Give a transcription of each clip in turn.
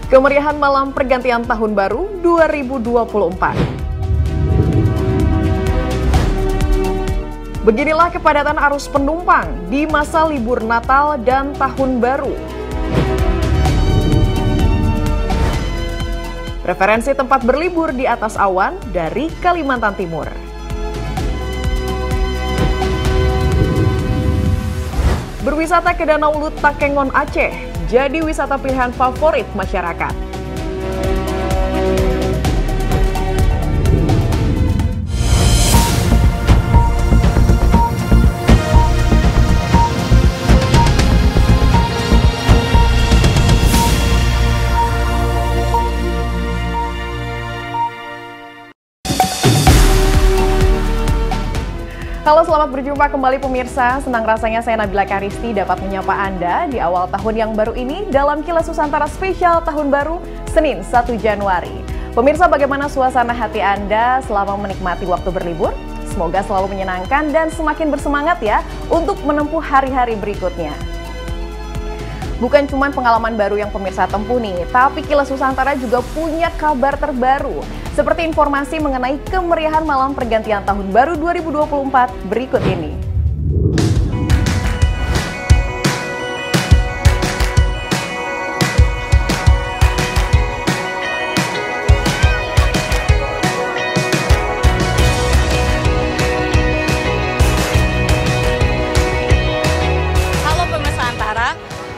Kemeriahan malam pergantian tahun baru 2024. Beginilah kepadatan arus penumpang di masa libur Natal dan Tahun Baru. Referensi tempat berlibur di atas awan dari Kalimantan Timur. Berwisata ke Danau Lut Takengon Aceh jadi wisata pilihan favorit masyarakat. Halo, selamat berjumpa kembali pemirsa. Senang rasanya saya Nabila Karisti dapat menyapa Anda di awal tahun yang baru ini dalam Kilas Nusantara spesial Tahun Baru Senin 1 Januari. Pemirsa, bagaimana suasana hati Anda selama menikmati waktu berlibur? Semoga selalu menyenangkan dan semakin bersemangat ya untuk menempuh hari-hari berikutnya. Bukan cuma pengalaman baru yang pemirsa tempuh nih, tapi Kilas Nusantara juga punya kabar terbaru. Seperti informasi mengenai kemeriahan malam pergantian tahun baru 2024 berikut ini.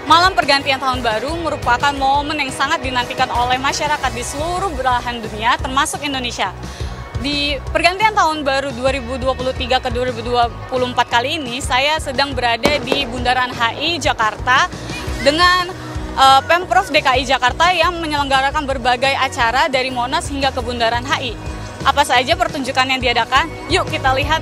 Malam pergantian tahun baru merupakan momen yang sangat dinantikan oleh masyarakat di seluruh belahan dunia, termasuk Indonesia. Di pergantian tahun baru 2023 ke 2024 kali ini, saya sedang berada di Bundaran HI Jakarta dengan Pemprov DKI Jakarta yang menyelenggarakan berbagai acara dari Monas hingga ke Bundaran HI. Apa saja pertunjukan yang diadakan? Yuk kita lihat.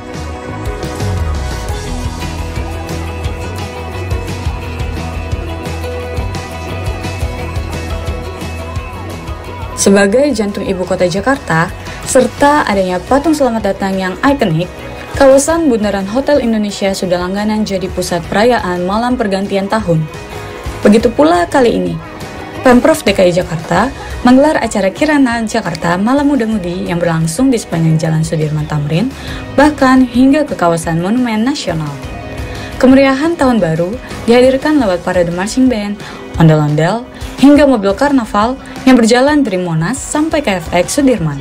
Sebagai jantung ibu kota Jakarta, serta adanya patung selamat datang yang ikonik, kawasan Bundaran Hotel Indonesia sudah langganan jadi pusat perayaan malam pergantian tahun. Begitu pula kali ini, Pemprov DKI Jakarta menggelar acara Kirana Jakarta Malam Muda-Mudi yang berlangsung di sepanjang Jalan Sudirman Tamrin, bahkan hingga ke kawasan Monumen Nasional. Kemeriahan tahun baru dihadirkan lewat parade marching band, ondel-ondel, hingga mobil karnaval yang berjalan dari Monas sampai ke FX Sudirman.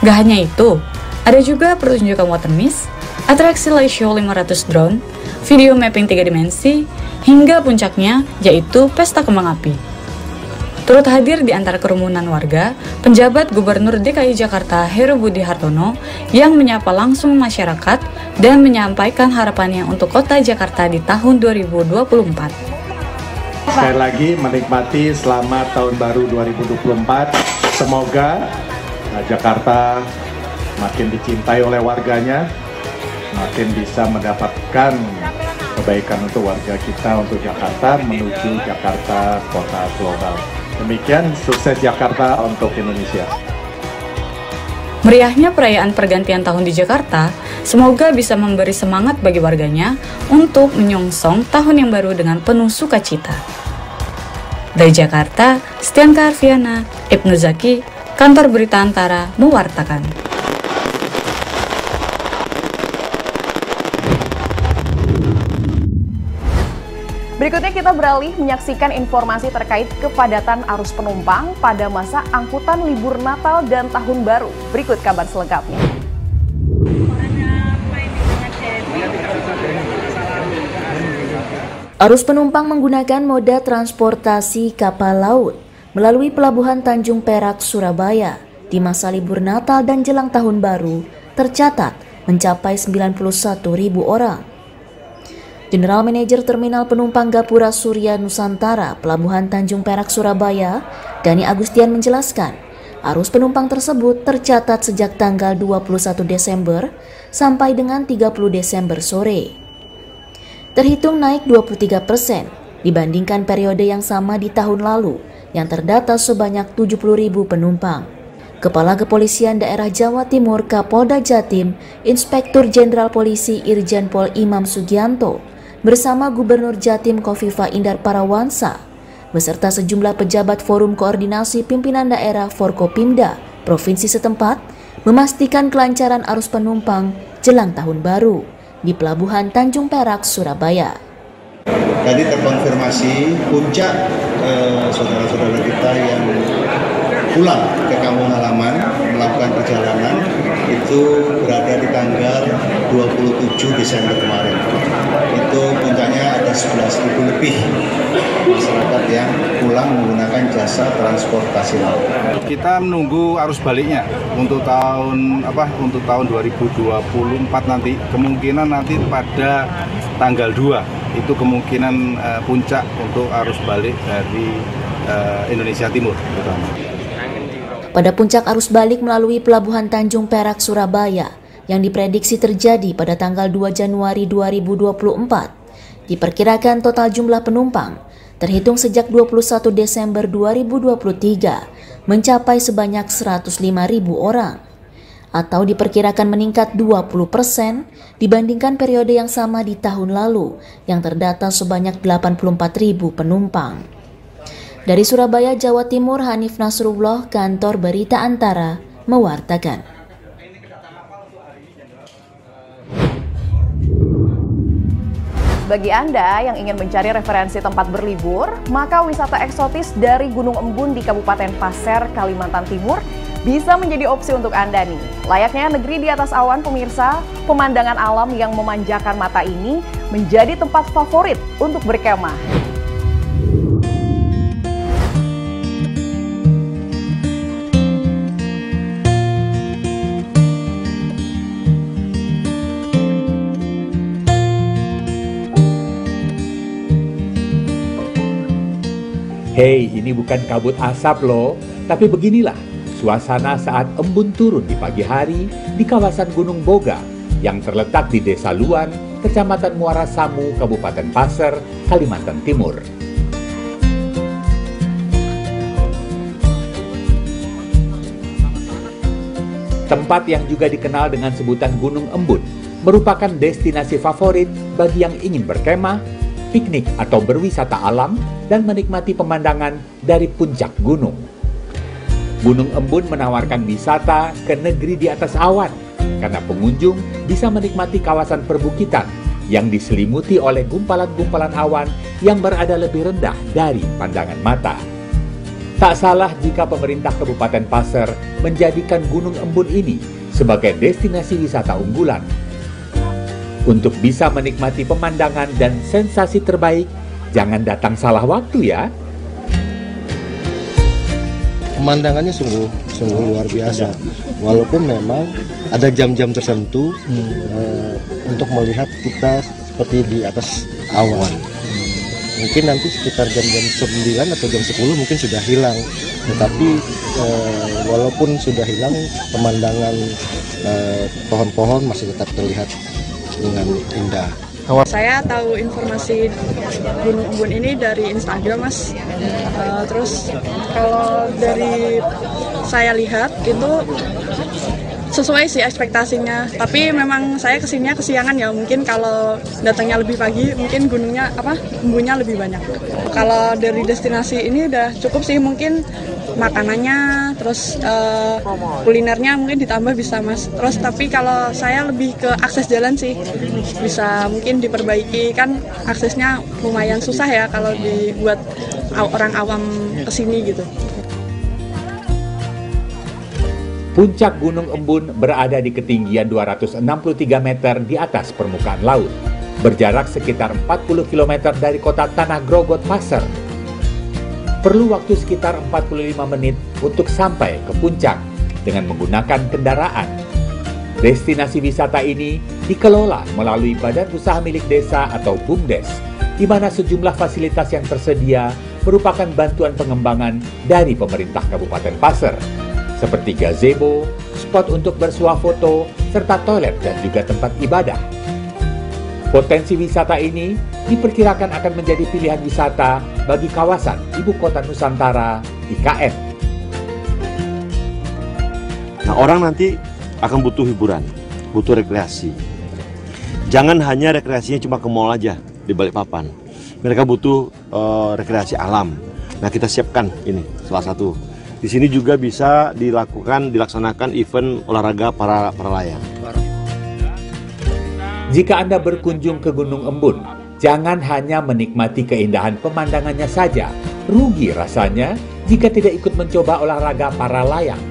Gak hanya itu, ada juga pertunjukan water mist, atraksi light show 500 drone, video mapping 3 dimensi, hingga puncaknya yaitu pesta kembang api. Turut hadir di antara kerumunan warga, penjabat Gubernur DKI Jakarta Heru Budi Hartono yang menyapa langsung masyarakat dan menyampaikan harapannya untuk kota Jakarta di tahun 2024. Sekali lagi menikmati selamat tahun baru 2024. Semoga Jakarta makin dicintai oleh warganya, makin bisa mendapatkan kebaikan untuk warga kita, untuk Jakarta menuju Jakarta kota global. Demikian, sukses Jakarta untuk Indonesia. Meriahnya perayaan pergantian tahun di Jakarta semoga bisa memberi semangat bagi warganya untuk menyongsong tahun yang baru dengan penuh sukacita. Dari Jakarta, Stianka Arfiana, Ibnu Zaki, Kantor Berita Antara mewartakan. Berikutnya kita beralih menyaksikan informasi terkait kepadatan arus penumpang pada masa angkutan libur Natal dan Tahun Baru. Berikut kabar selengkapnya. Arus penumpang menggunakan moda transportasi kapal laut melalui Pelabuhan Tanjung Perak, Surabaya di masa libur Natal dan jelang Tahun Baru tercatat mencapai 91.000 orang. General Manager Terminal Penumpang Gapura Surya Nusantara Pelabuhan Tanjung Perak, Surabaya, Dani Agustian menjelaskan, arus penumpang tersebut tercatat sejak tanggal 21 Desember sampai dengan 30 Desember sore. Terhitung naik 23% dibandingkan periode yang sama di tahun lalu yang terdata sebanyak 70.000 penumpang. Kepala Kepolisian Daerah Jawa Timur Kapolda Jatim, Inspektur Jenderal Polisi Irjen Pol Imam Sugianto, bersama Gubernur Jatim Kofifa Indar Parawansa beserta sejumlah pejabat Forum Koordinasi Pimpinan Daerah Forkopimda Provinsi setempat memastikan kelancaran arus penumpang jelang Tahun Baru di Pelabuhan Tanjung Perak, Surabaya. Tadi terkonfirmasi puncak saudara-saudara kita yang pulang ke kampung halaman melakukan perjalanan itu berada di tanggal 27 Desember kemarin. Itu puncaknya ada 11.000 lebih masyarakat yang pulang menggunakan jasa transportasi laut. Kita menunggu arus baliknya untuk tahun 2024 nanti. Kemungkinan nanti pada tanggal 2 itu kemungkinan puncak untuk arus balik dari Indonesia Timur terutama. Pada puncak arus balik melalui Pelabuhan Tanjung Perak, Surabaya yang diprediksi terjadi pada tanggal 2 Januari 2024, diperkirakan total jumlah penumpang terhitung sejak 21 Desember 2023 mencapai sebanyak 105.000 orang, atau diperkirakan meningkat 20% dibandingkan periode yang sama di tahun lalu yang terdata sebanyak 84.000 penumpang. Dari Surabaya, Jawa Timur, Hanif Nasrullah, Kantor Berita Antara, mewartakan. Bagi Anda yang ingin mencari referensi tempat berlibur, maka wisata eksotis dari Gunung Embun di Kabupaten Pasir, Kalimantan Timur bisa menjadi opsi untuk Anda nih. Layaknya negeri di atas awan, pemirsa, pemandangan alam yang memanjakan mata ini menjadi tempat favorit untuk berkemah. Hei, ini bukan kabut asap loh, tapi beginilah suasana saat embun turun di pagi hari di kawasan Gunung Boga yang terletak di Desa Luan, Kecamatan Muara Samu, Kabupaten Pasir, Kalimantan Timur. Tempat yang juga dikenal dengan sebutan Gunung Embun merupakan destinasi favorit bagi yang ingin berkemah, piknik atau berwisata alam, dan menikmati pemandangan dari puncak gunung. Gunung Embun menawarkan wisata ke negeri di atas awan, karena pengunjung bisa menikmati kawasan perbukitan yang diselimuti oleh gumpalan-gumpalan awan yang berada lebih rendah dari pandangan mata. Tak salah jika pemerintah Kabupaten Pasir menjadikan Gunung Embun ini sebagai destinasi wisata unggulan. Untuk bisa menikmati pemandangan dan sensasi terbaik, jangan datang salah waktu ya. Pemandangannya sungguh luar biasa. Walaupun memang ada jam-jam tertentu untuk melihat kita seperti di atas awan. Mungkin nanti sekitar jam-jam 9 atau jam 10 mungkin sudah hilang. Tetapi walaupun sudah hilang, pemandangan pohon-pohon masih tetap terlihat dengan indah. Saya tahu informasi Gunung Embun ini dari Instagram, Mas. Terus kalau dari saya lihat itu sesuai sih ekspektasinya. Tapi memang saya kesininya kesiangan ya. Mungkin kalau datangnya lebih pagi, mungkin embunnya lebih banyak. Kalau dari destinasi ini udah cukup sih, mungkin makanannya, terus kulinernya mungkin ditambah bisa, Mas. Terus tapi kalau saya lebih ke akses jalan sih, bisa mungkin diperbaiki, kan aksesnya lumayan susah ya kalau dibuat orang awam kesini gitu. Puncak Gunung Embun berada di ketinggian 263 meter di atas permukaan laut, berjarak sekitar 40 km dari kota Tanah Grogot, Pasir. Perlu waktu sekitar 45 menit untuk sampai ke puncak dengan menggunakan kendaraan. Destinasi wisata ini dikelola melalui Badan Usaha Milik Desa atau BUMDes, di mana sejumlah fasilitas yang tersedia merupakan bantuan pengembangan dari pemerintah Kabupaten Pasir, seperti gazebo, spot untuk bersuah foto, serta toilet dan juga tempat ibadah. Potensi wisata ini diperkirakan akan menjadi pilihan wisata bagi kawasan Ibu Kota Nusantara IKN. Nah, orang nanti akan butuh hiburan, butuh rekreasi. Jangan hanya rekreasinya cuma ke mall aja di Balikpapan. Mereka butuh rekreasi alam, Nah, kita siapkan ini salah satu. Di sini juga bisa dilaksanakan event olahraga para layang. Jika Anda berkunjung ke Gunung Embun, jangan hanya menikmati keindahan pemandangannya saja. Rugi rasanya jika tidak ikut mencoba olahraga para layang.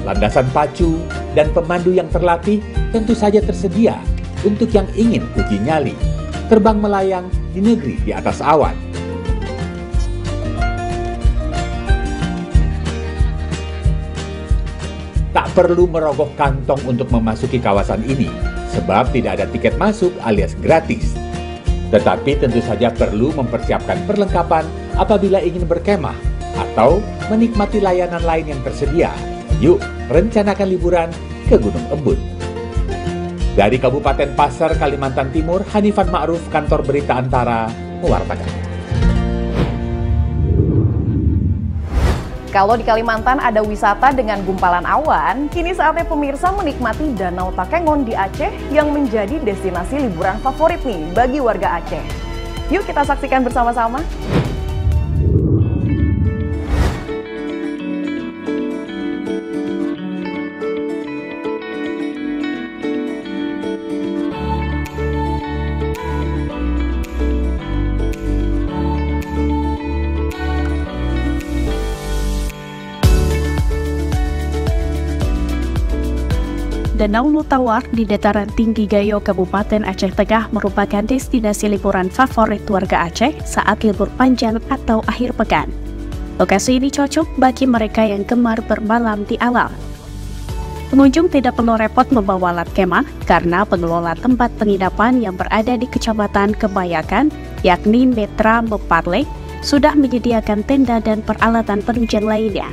Landasan pacu dan pemandu yang terlatih tentu saja tersedia untuk yang ingin uji nyali, terbang melayang di negeri di atas awan. Tak perlu merogoh kantong untuk memasuki kawasan ini, sebab tidak ada tiket masuk alias gratis. Tetapi tentu saja perlu mempersiapkan perlengkapan apabila ingin berkemah atau menikmati layanan lain yang tersedia. Yuk, rencanakan liburan ke Gunung Embun. Dari Kabupaten Pasar, Kalimantan Timur, Hanifan Ma'ruf, Kantor Berita Antara, mewartakan. Kalau di Kalimantan ada wisata dengan gumpalan awan, kini saatnya pemirsa menikmati Danau Takengon di Aceh yang menjadi destinasi liburan favorit nih bagi warga Aceh. Yuk kita saksikan bersama-sama. Danau Lutawar di dataran tinggi Gayo, Kabupaten Aceh Tengah merupakan destinasi liburan favorit warga Aceh saat libur panjang atau akhir pekan. Lokasi ini cocok bagi mereka yang gemar bermalam di alam. Pengunjung tidak perlu repot membawa alat kemah karena pengelola tempat penginapan yang berada di Kecamatan Kebayakan, yakni Metra Meparlek, sudah menyediakan tenda dan peralatan penunjang lainnya.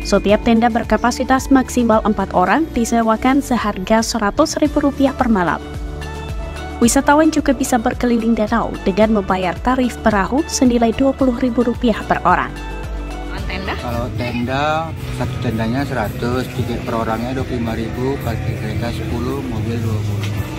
Setiap tenda berkapasitas maksimal 4 orang disewakan seharga Rp100.000 per malam. Wisatawan juga bisa berkeliling danau dengan membayar tarif perahu senilai Rp20.000 per orang. Tenda? Kalau tenda, satu tendanya 100, tiket per orangnya Rp25.000, pakai kereta 10, mobil 20.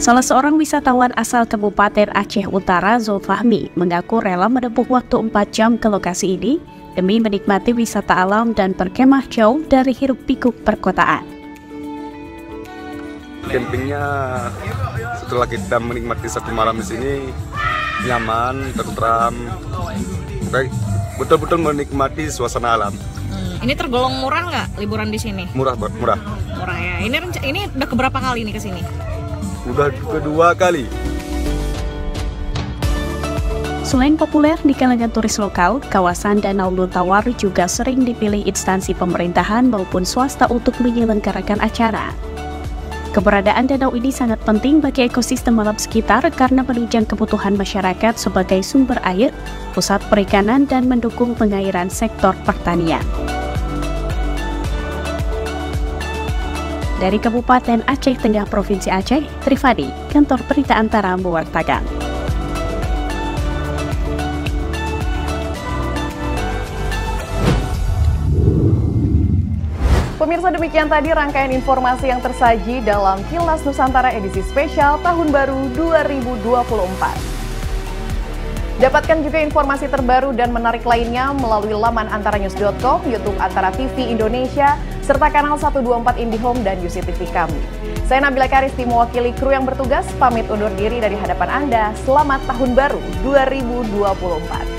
Salah seorang wisatawan asal Kabupaten Aceh Utara, Zulfahmi, mengaku rela menempuh waktu 4 jam ke lokasi ini demi menikmati wisata alam dan berkemah jauh dari hiruk-pikuk perkotaan. Campingnya setelah kita menikmati satu malam di sini nyaman, tentram, betul-betul menikmati suasana alam. Ini tergolong murah nggak liburan di sini? Murah. Murah Ya. Ini udah keberapa kali nih ke sini? Udah kedua kali. Selain populer di kalangan turis lokal, kawasan Danau Lutawar juga sering dipilih instansi pemerintahan maupun swasta untuk menyelenggarakan acara. Keberadaan danau ini sangat penting bagi ekosistem alam sekitar karena menunjang kebutuhan masyarakat sebagai sumber air, pusat perikanan, dan mendukung pengairan sektor pertanian. Dari Kabupaten Aceh Tengah, Provinsi Aceh, Trifadi, Kantor Berita Antara mewartakan. Pemirsa, demikian tadi rangkaian informasi yang tersaji dalam Kilas Nusantara edisi spesial Tahun Baru 2024. Dapatkan juga informasi terbaru dan menarik lainnya melalui laman antaranews.com, YouTube Antara TV Indonesia, serta kanal 124 IndiHome dan UCTV kami. Saya Nabila Karisti mewakili kru yang bertugas, pamit undur diri dari hadapan Anda. Selamat Tahun Baru 2024.